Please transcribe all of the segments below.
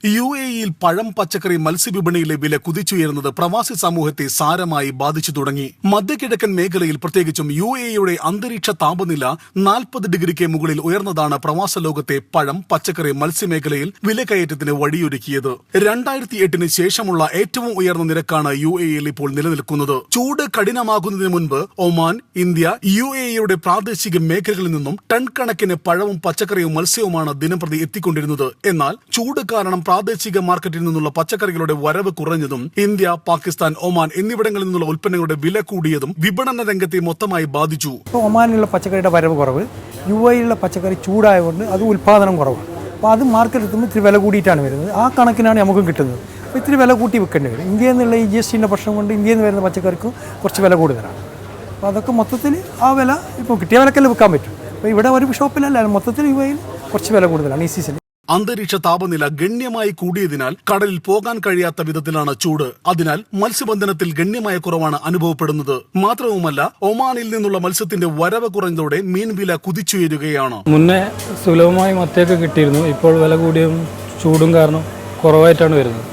UAE-യിൽ പഴം, പച്ചക്കറി, മത്സ്യവിപണിയിലെ വില കുതിച്ചുയരുന്നത് പ്രവാസി സമൂഹത്തെ സാരമായി ബാധിച്ചു തുടങ്ങി. മധ്യകിഴക്കൻ മേഖലയിൽ പ്രത്യേകിച്ചും UAE-യുടെ അന്തരീക്ഷ താപനില 40 ഡിഗ്രിക്ക് മുകളിൽ ഉയർന്നതാണ് പ്രവാസ ലോകത്തെ പഴം, പച്ചക്കറി, മത്സ്യമേഖലയിൽ വിലക്കയറ്റത്തിന് വഴിയൊരുക്കിയത്. 2008-ന് ശേഷമുള്ള ഏറ്റവും ഉയർന്ന നിരക്കാണ് UAE-യിൽ ഇപ്പോൾ നിലനിൽക്കുന്നത്. ചൂട് കഠിനമാകുന്നതിന് മുൻപ് ഒമാൻ, ഇന്ത്യ, UAE-യുടെ പ്രാദേശിക മേഖലകളിൽ നിന്നും ടൺ കണക്കിന് പഴവും പച്ചക്കറിയും മത്സ്യവുമാണ് ദിനംപ്രതി എത്തിക്കൊണ്ടിരുന്നത്. എന്നാൽ ചൂട് കാരണം പ്രാദേശിക മാർക്കറ്റിൽ നിന്നുള്ള പച്ചക്കറികളുടെ വരവ് കുറഞ്ഞതും ഇന്ത്യ, പാകിസ്ഥാൻ, ഒമാൻ എന്നിവിടങ്ങളിൽ നിന്നുള്ള ഉൽപ്പന്നങ്ങളുടെ വില കൂടിയതും വിപണന രംഗത്തെ മൊത്തമായി ബാധിച്ചു. ഒമാനിലുള്ള പച്ചക്കറിയുടെ വരവ് കുറവ്, UAE-യിലുള്ള പച്ചക്കറി ചൂടായതുകൊണ്ട് അത് ഉൽപ്പാദനം കുറവാണ്. അപ്പോൾ അത് മാർക്കറ്റിൽ എത്തുമ്പോൾ ഇത്തിരി വില കൂടിയിട്ടാണ് വരുന്നത്. ആ കണക്കിനാണ് നമുക്കും കിട്ടുന്നത്. അപ്പോൾ ഇത്തിരി വില കൂട്ടി വെക്കേണ്ടി വരും. ഇന്ത്യയിൽ നിന്നുള്ള ഈ GST പ്രശ്നം കൊണ്ട് ഇന്ത്യയിൽ നിന്ന് വരുന്ന പച്ചക്കറിക്കും കുറച്ച് വില കൂടുതലാണ്. അപ്പോൾ അതൊക്കെ മൊത്തത്തിൽ ആ വില ഇപ്പോൾ കിട്ടിയ വിലക്കല്ലേ വിൽക്കാൻ പറ്റും. അപ്പോൾ ഇവിടെ ഒരു ഷോപ്പിലല്ല, മൊത്തത്തിൽ UAE-യിൽ കുറച്ച് വില കൂടുതലാണ് ഈ സീസണിൽ. അന്തരീക്ഷ താപനില ഗണ്യമായി കൂടിയതിനാൽ കടലിൽ പോകാൻ കഴിയാത്ത വിധത്തിലാണ് ചൂട്. അതിനാൽ മത്സ്യബന്ധനത്തിൽ ഗണ്യമായ കുറവാണ് അനുഭവപ്പെടുന്നത്. മാത്രവുമല്ല, ഒമാനിൽ നിന്നുള്ള മത്സ്യത്തിന്റെ വരവ് കുറഞ്ഞതോടെ മീൻ വില കുതിച്ചുയരുകയാണ്. മുന്നേ സുലഭമായി മത്തിയൊക്കെ കിട്ടിയിരുന്നു. ഇപ്പോൾ വില കൂടിയും ചൂടും കാരണം കുറവായിട്ടാണ് വരുന്നത്.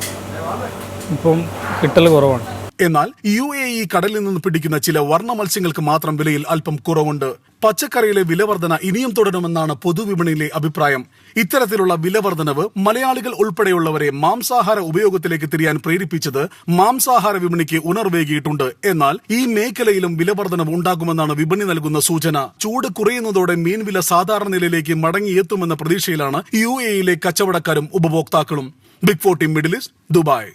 ഇപ്പം കിട്ടൽ കുറവാണ്. എന്നാൽ UAE കടലിൽ നിന്ന് പിടിക്കുന്ന ചില വർണ്ണ മത്സ്യങ്ങൾക്ക് മാത്രം വിലയിൽ അല്പം കുറവുണ്ട്. പച്ചക്കറിയിലെ വിലവർധന ഇനിയും തുടരുമെന്നാണ് പൊതുവിപണിയിലെ അഭിപ്രായം. ഇത്തരത്തിലുള്ള വിലവർധനവ് മലയാളികൾ ഉൾപ്പെടെയുള്ളവരെ മാംസാഹാര ഉപയോഗത്തിലേക്ക് തിരിയാൻ പ്രേരിപ്പിച്ചത് മാംസാഹാര വിപണിക്ക് ഉണർവേകിയിട്ടുണ്ട്. എന്നാൽ ഈ മേഖലയിലും വിലവർധനവ് ഉണ്ടാകുമെന്നാണ് വിപണി നൽകുന്ന സൂചന. ചൂട് കുറയുന്നതോടെ മീൻ വില സാധാരണ നിലയിലേക്ക് മടങ്ങിയെത്തുമെന്ന പ്രതീക്ഷയിലാണ് UAE-യിലെ കച്ചവടക്കാരും ഉപഭോക്താക്കളും. Big 4 Team Middle East, Dubai.